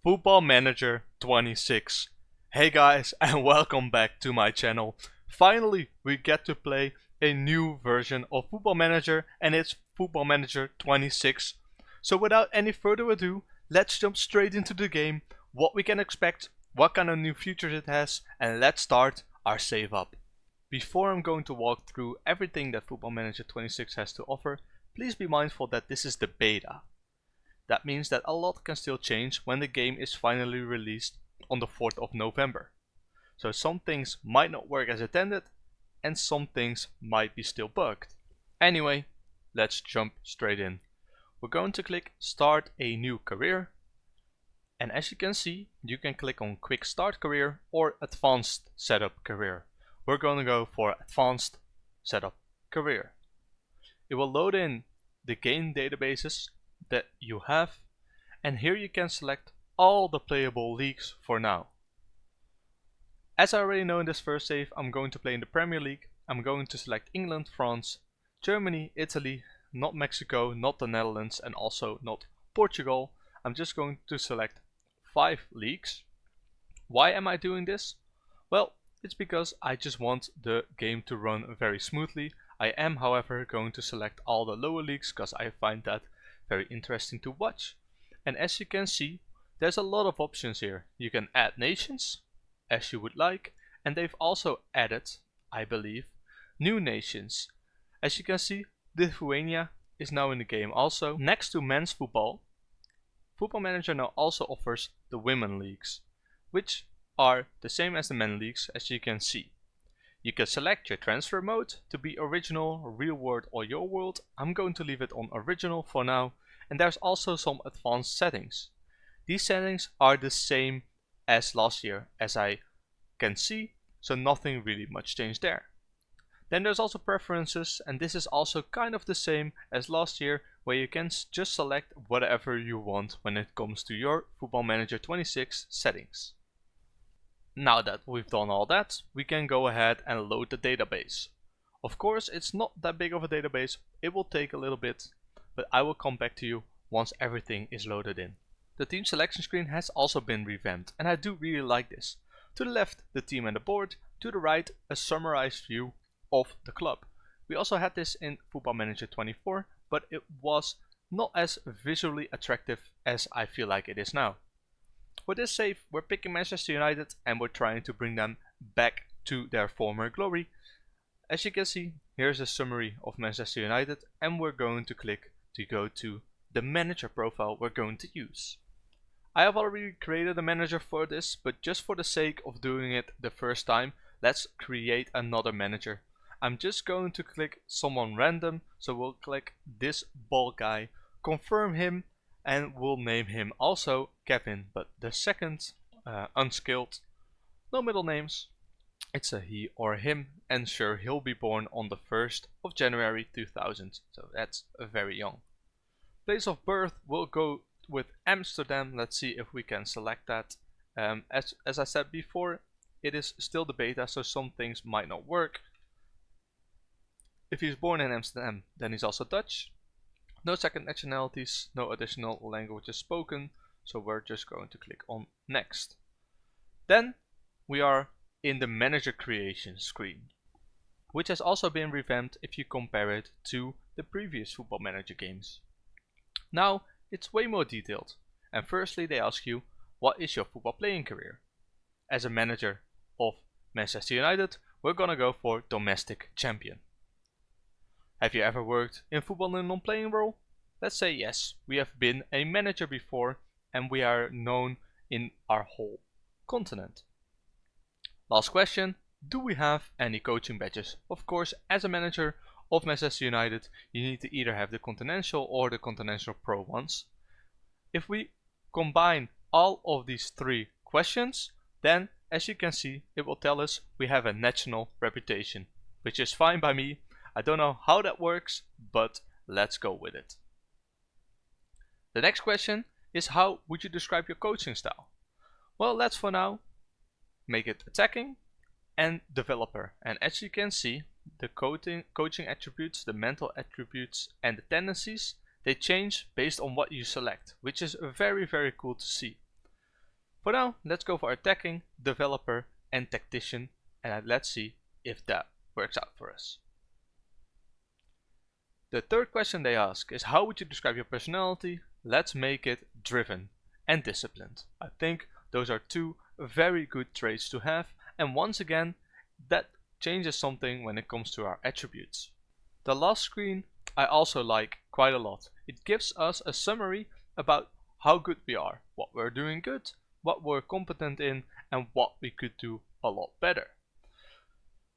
Football Manager 26. Hey guys, and welcome back to my channel. Finally, we get to play a new version of Football Manager, and it's Football Manager 26. So without any further ado, let's jump straight into the game, what we can expect, what kind of new features it has, and let's start our save up. Before I'm going to walk through everything that Football Manager 26 has to offer, please be mindful that this is the beta. That means that a lot can still change when the game is finally released on the 4th of November. So some things might not work as intended and some things might be still bugged. Anyway, let's jump straight in. We're going to click Start a New Career. And as you can see, you can click on Quick Start Career or Advanced Setup Career. We're going to go for Advanced Setup Career. It will load in the game databases that you have, and here you can select all the playable leagues for now. As I already know in this first save, I'm going to play in the Premier League. I'm going to select England, France, Germany, Italy, not Mexico, not the Netherlands, and also not Portugal. I'm just going to select 5 leagues. Why am I doing this? Well, it's because I just want the game to run very smoothly. I am, however, going to select all the lower leagues because I find that very interesting to watch. And as you can see, there's a lot of options here. You can add nations as you would like, and they've also added, I believe, new nations. As you can see, Lithuania is now in the game also. Next to men's football, Football Manager now also offers the women leagues, which are the same as the men leagues, as you can see. You can select your transfer mode to be original, real world or your world. I'm going to leave it on original for now, and there's also some advanced settings. These settings are the same as last year, as I can see, so nothing really much changed there. Then there's also preferences, and this is also kind of the same as last year, where you can just select whatever you want when it comes to your Football Manager 26 settings. Now that we've done all that, we can go ahead and load the database. Of course, it's not that big of a database, it will take a little bit, but I will come back to you once everything is loaded in. The team selection screen has also been revamped, and I do really like this. To the left, the team and the board, to the right, a summarized view of the club. We also had this in Football Manager 24, but it was not as visually attractive as I feel like it is now. For this save, we're picking Manchester United and we're trying to bring them back to their former glory. As you can see, here's a summary of Manchester United, and we're going to click to go to the manager profile we're going to use. I have already created a manager for this, but just for the sake of doing it the first time, let's create another manager. I'm just going to click someone random, so we'll click this bald guy, confirm him, and we'll name him also Kevin, but the second, unskilled, no middle names, it's a he or him, and sure, he'll be born on the 1st of January 2000, so that's very young. Place of birth, we'll go with Amsterdam. Let's see if we can select that. As I said before, it is still the beta, so some things might not work. If he's born in Amsterdam, then he's also Dutch. No second nationalities, no additional languages spoken, so we're just going to click on next. Then we are in the manager creation screen, which has also been revamped if you compare it to the previous Football Manager games. Now it's way more detailed, and firstly they ask you, what is your football playing career? As a manager of Manchester United, we're gonna go for domestic champion. Have you ever worked in football in a non-playing role? Let's say yes, we have been a manager before and we are known in our whole continent. Last question, do we have any coaching badges? Of course, as a manager of Manchester United, you need to either have the Continental or the Continental Pro ones. If we combine all of these 3 questions, then as you can see, it will tell us we have a national reputation, which is fine by me. I don't know how that works, but let's go with it. The next question is, how would you describe your coaching style? Well, let's for now make it attacking and developer. And as you can see, the coaching attributes, the mental attributes, and the tendencies, they change based on what you select, which is very cool to see. For now, let's go for attacking, developer and tactician, and let's see if that works out for us. The third question they ask is, how would you describe your personality? Let's make it driven and disciplined. I think those are two very good traits to have, and once again that changes something when it comes to our attributes. The last screen I also like quite a lot. It gives us a summary about how good we are, what we're doing good, what we're competent in, and what we could do a lot better.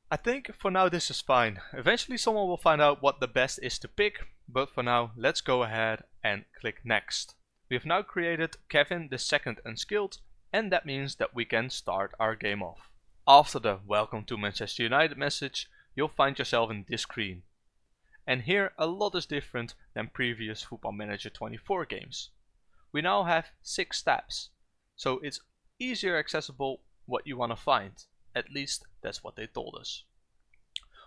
I think for now this is fine. Eventually someone will find out what the best is to pick, but for now let's go ahead and click next. We have now created Kevin the second unskilled, and that means that we can start our game off. After the welcome to Manchester United message, you'll find yourself in this screen. And here a lot is different than previous Football Manager 24 games. We now have 6 tabs, so it's easier accessible what you want to find. At least that's what they told us.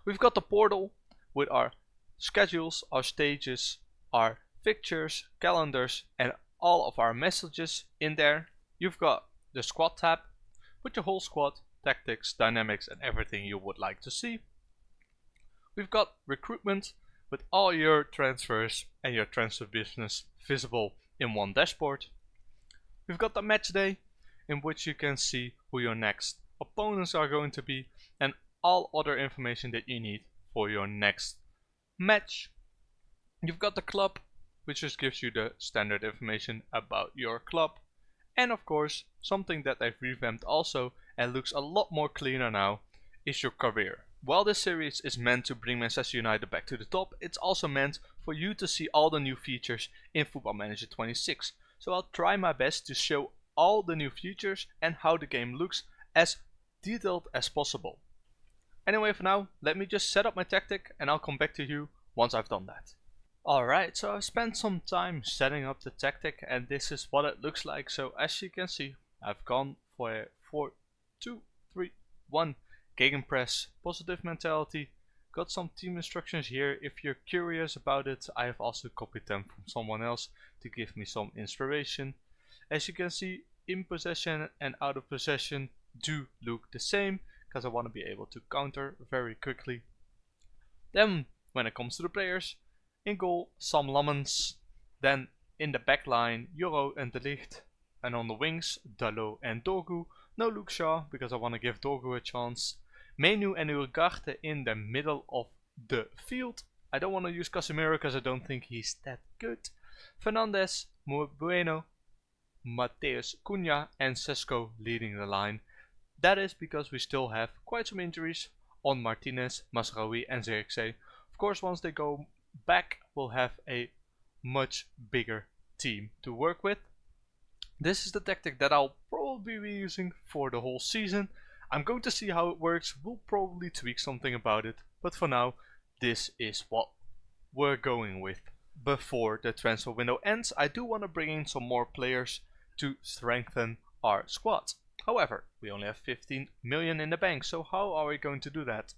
We've got the portal with our schedules, our stages, our fixtures, calendars and all of our messages in there. You've got the squad tab with your whole squad, tactics, dynamics and everything you would like to see. We've got recruitment with all your transfers and your transfer business visible in one dashboard. We've got the match day in which you can see who your next opponents are going to be and all other information that you need for your next match. You've got the club, which just gives you the standard information about your club, and of course something that they've revamped also and looks a lot more cleaner now is your career. While this series is meant to bring Manchester United back to the top, it's also meant for you to see all the new features in Football Manager 26. So I'll try my best to show all the new features and how the game looks as detailed as possible. Anyway, for now, let me just set up my tactic and I'll come back to you once I've done that. Alright, so I've spent some time setting up the tactic and this is what it looks like. So as you can see, I've gone for a 4-2-3-1 gegenpress, positive mentality. Got some team instructions here. If you're curious about it, I have also copied them from someone else to give me some inspiration. As you can see, in possession and out of possession do look the same because I want to be able to counter very quickly. Then when it comes to the players, in goal Sam Lammens, then in the back line Joro and De Ligt, and on the wings Dalot and Dorgu. No Luke Shaw because I want to give Dorgu a chance. Menu and Ugarte in the middle of the field. I don't want to use Casemiro because I don't think he's that good. Fernandes, Bueno, Mateus Cunha and Sesko leading the line. That is because we still have quite some injuries on Martinez, Masraoui and Zirkzee. Of course, once they go back, we'll have a much bigger team to work with. This is the tactic that I'll probably be using for the whole season. I'm going to see how it works. We'll probably tweak something about it, but for now, this is what we're going with. Before the transfer window ends, I do want to bring in some more players to strengthen our squad. However, we only have 15 million in the bank, so how are we going to do that?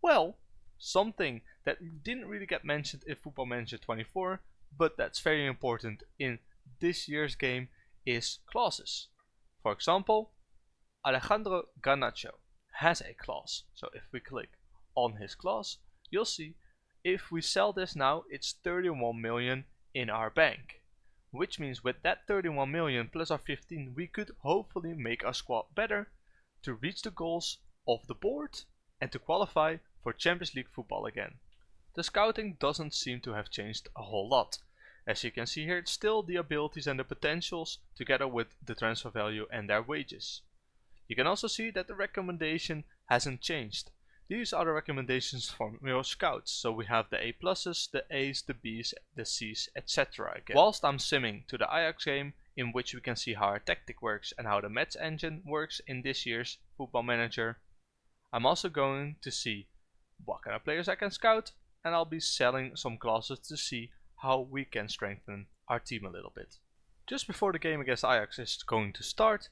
Well, something that didn't really get mentioned in Football Manager 24, but that's very important in this year's game is clauses. For example, Alejandro Garnacho has a clause, so if we click on his clause, you'll see if we sell this now, it's 31 million in our bank. Which means with that 31 million plus our 15, we could hopefully make our squad better to reach the goals of the board and to qualify for Champions League football again. The scouting doesn't seem to have changed a whole lot. As you can see here, it's still the abilities and the potentials together with the transfer value and their wages. You can also see that the recommendation hasn't changed. These are the recommendations from your scouts, so we have the A+, the A's, the B's, the C's, etc. again. Whilst I'm simming to the Ajax game, in which we can see how our tactic works and how the match engine works in this year's Football Manager, I'm also going to see what kind of players I can scout, and I'll be selling some clauses to see how we can strengthen our team a little bit. Just before the game against Ajax is going to start,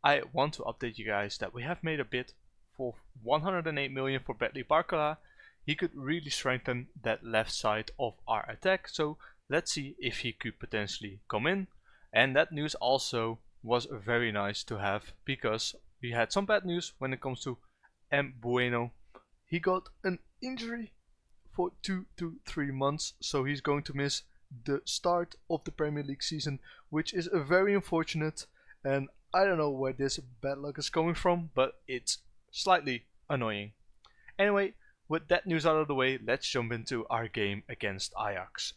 I want to update you guys that we have made a bid for 108 million for Bradley Barcola. He could really strengthen that left side of our attack, so let's see if he could potentially come in. And that news also was very nice to have because we had some bad news when it comes to Bueno. He got an injury for 2 to 3 months, so he's going to miss the start of the Premier League season, which is very unfortunate, and I don't know where this bad luck is coming from, but it's slightly annoying. Anyway, with that news out of the way, let's jump into our game against Ajax.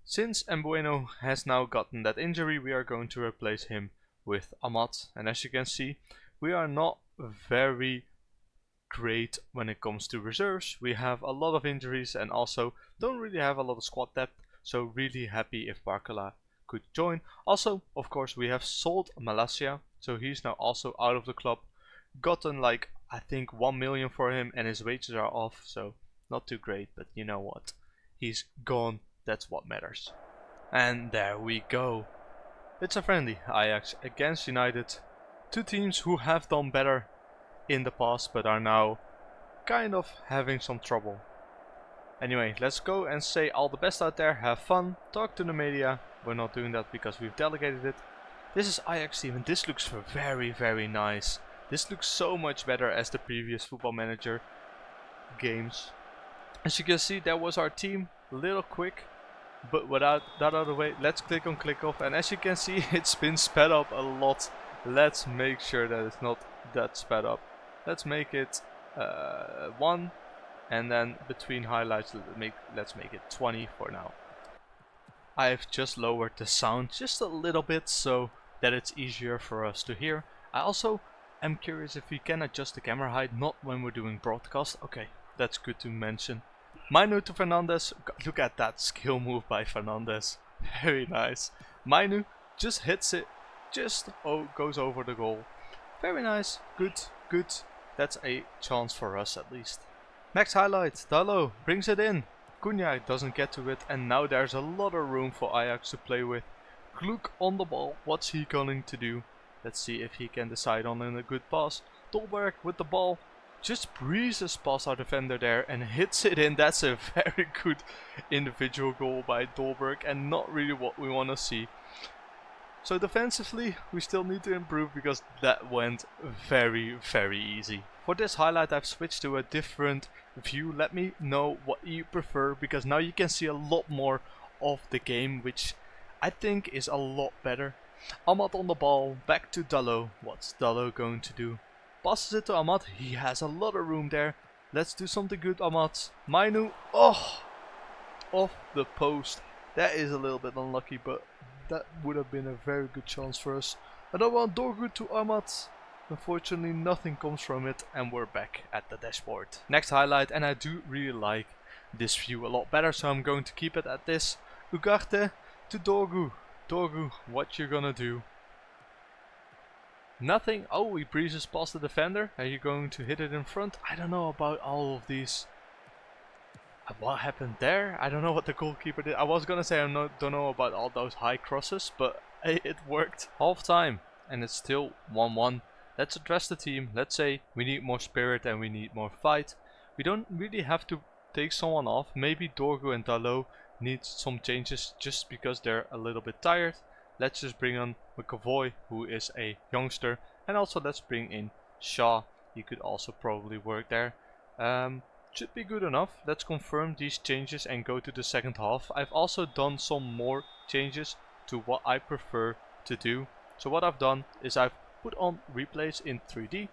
Since Bueno has now gotten that injury, we are going to replace him with Amat, and as you can see, we are not very great when it comes to reserves. We have a lot of injuries and also don't really have a lot of squad depth, so really happy if Barkala could join. Also, of course, we have sold Malasia, so he's now also out of the club. Gotten like I think 1 million for him and his wages are off, so not too great, but you know what, he's gone, that's what matters. And there we go. It's a friendly Ajax against United, two teams who have done better in the past but are now kind of having some trouble. Anyway, let's go and say all the best out there, have fun, talk to the media. We're not doing that because we've delegated it. This is Ajax team and this looks very nice. This looks so much better as the previous Football Manager games. As you can see, that was our team, a little quick, but without that out of the way, let's click on click off, and as you can see, it's been sped up a lot. Let's make sure that it's not that sped up. Let's make it 1, and then between highlights let's make it 20 for now. I've just lowered the sound just a little bit so that it's easier for us to hear. I also am curious if we can adjust the camera height, not when we're doing broadcast. Okay, that's good to mention. Mainu to Fernandes, look at that skill move by Fernandes, very nice. Mainu just hits it, just goes over the goal. Very nice, good. That's a chance for us at least. Next highlight, Dalot brings it in. Cunha doesn't get to it, and now there's a lot of room for Ajax to play with. Gluk on the ball, what's he going to do? Let's see if he can decide on a good pass. Dolberg with the ball, just breezes past our defender there and hits it in. That's a very good individual goal by Dolberg and not really what we want to see. So defensively we still need to improve because that went very easy. For this highlight I've switched to a different view. Let me know what you prefer because now you can see a lot more of the game, which I think is a lot better. Amat on the ball, back to Dalot. What's Dalot going to do? Passes it to Amat, he has a lot of room there. Let's do something good, Amat. Mainu, oh, off the post. That is a little bit unlucky, but that would have been a very good chance for us. And I want Dorgu to Amat. Unfortunately nothing comes from it and we're back at the dashboard. Next highlight, and I do really like this view a lot better, so I'm going to keep it at this. Ugarte to Dorgu. Dorgu, what you gonna do? Nothing. Oh, he breezes past the defender. Are you going to hit it in front? I don't know about all of these. What happened there? I don't know what the goalkeeper did. I was gonna say don't know about all those high crosses, but hey, it worked. Half time and it's still 1-1. Let's address the team. Let's say we need more spirit and we need more fight. We don't really have to take someone off. Maybe Dorgu and Dalot need some changes just because they're a little bit tired. Let's just bring on McAvoy, who is a youngster, and also let's bring in Shaw. He could also probably work there. Should be good enough. Let's confirm these changes and go to the second half. I've also done some more changes to what I prefer to do. So what I've done is I've put on replays in 3D.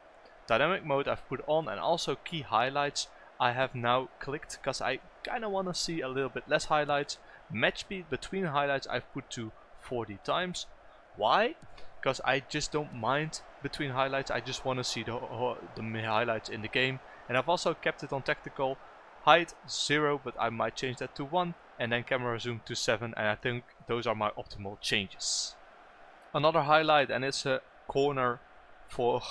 Dynamic mode I've put on, and also key highlights I have now clicked because I kind of want to see a little bit less highlights. Match speed between highlights I've put to 40 times. Why? Because I just don't mind between highlights. I just want to see the highlights in the game. And I've also kept it on tactical. Height 0, but I might change that to 1. And then camera zoom to 7. And I think those are my optimal changes. Another highlight, and it's a corner for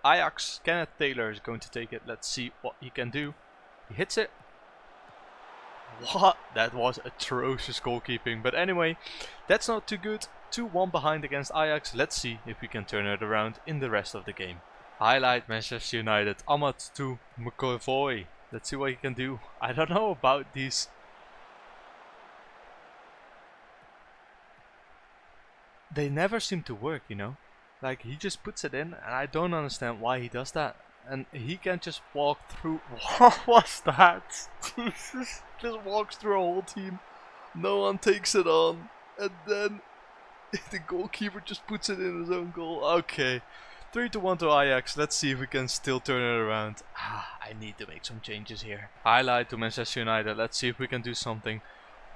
Ajax. Kenneth Taylor is going to take it. Let's see what he can do. He hits it. What? That was atrocious goalkeeping. But anyway, that's not too good. 2-1 behind against Ajax. Let's see if we can turn it around in the rest of the game. Highlight Manchester United. Amat to McAvoy. Let's see what he can do. I don't know about these. They never seem to work, you know. Like, he just puts it in, and I don't understand why he does that. And he can just walk through. What was that? Jesus, just walks through a whole team. No one takes it on, and then the goalkeeper just puts it in his own goal. Okay, 3-1 to Ajax. Let's see if we can still turn it around. I need to make some changes here. Highlight to Manchester United. Let's see if we can do something.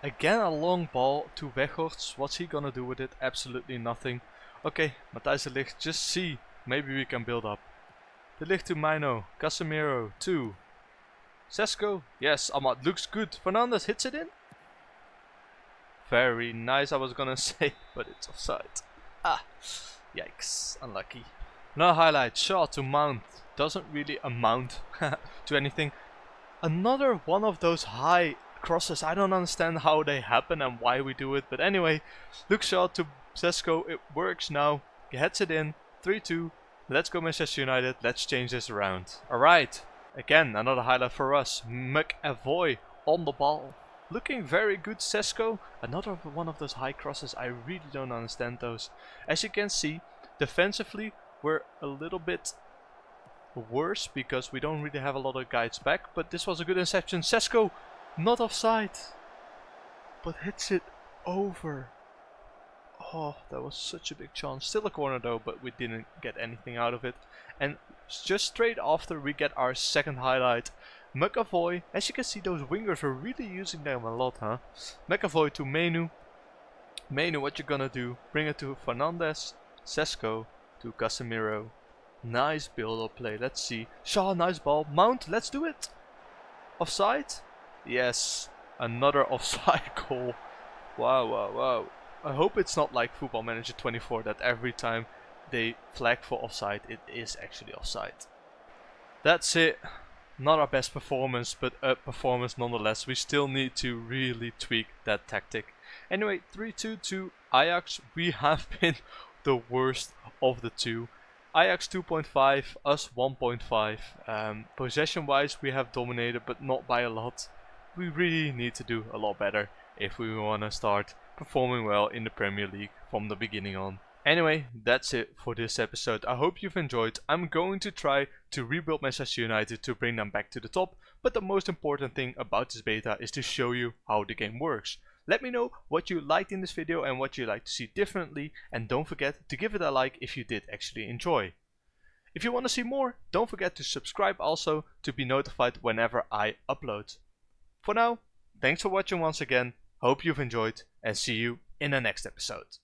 Again, a long ball to Weghorst. What's he gonna do with it? Absolutely nothing. Okay, Matthijs de Ligt, just see. Maybe we can build up. De Ligt to Mino. Casemiro to Sesko. Yes, Ahmad looks good. Fernandes hits it in. Very nice, I was gonna say, but it's offside. Yikes, unlucky. Another highlight, shot to Mount. Doesn't really amount to anything. Another one of those high crosses. I don't understand how they happen and why we do it, but anyway, look, shot to Sesko. It works now. He heads it in. 3-2. Let's go Manchester United. Let's change this around. Alright, again another highlight for us. McAvoy on the ball. Looking very good, Sesko. Another one of those high crosses. I really don't understand those. As you can see, defensively we're a little bit worse because we don't really have a lot of guys back, but this was a good interception. Sesko, not offside, but hits it over. Oh, that was such a big chance. Still a corner though, but we didn't get anything out of it. And just straight after we get our second highlight, McAvoy. As you can see, those wingers are really using them a lot, huh? McAvoy to Menu. Menu, what you gonna do? Bring it to Fernandes. Sesko to Casemiro. Nice build-up play. Let's see. Shaw, nice ball. Mount, let's do it. Offside? Yes. Another offside goal. Wow, wow, wow. I hope it's not like Football Manager 24 that every time they flag for offside, it is actually offside. That's it. Not our best performance, but a performance nonetheless. We still need to really tweak that tactic. Anyway, 3-2 to Ajax. We have been the worst of the two. Ajax 2.5, us 1.5. Possession wise we have dominated, but not by a lot. We really need to do a lot better if we want to start performing well in the Premier League from the beginning on. Anyway, that's it for this episode. I hope you've enjoyed. I'm going to try to rebuild Manchester United to bring them back to the top, but the most important thing about this beta is to show you how the game works. Let me know what you liked in this video and what you'd like to see differently, and don't forget to give it a like if you did actually enjoy. If you want to see more, don't forget to subscribe also to be notified whenever I upload. For now, thanks for watching once again, hope you've enjoyed, and see you in the next episode.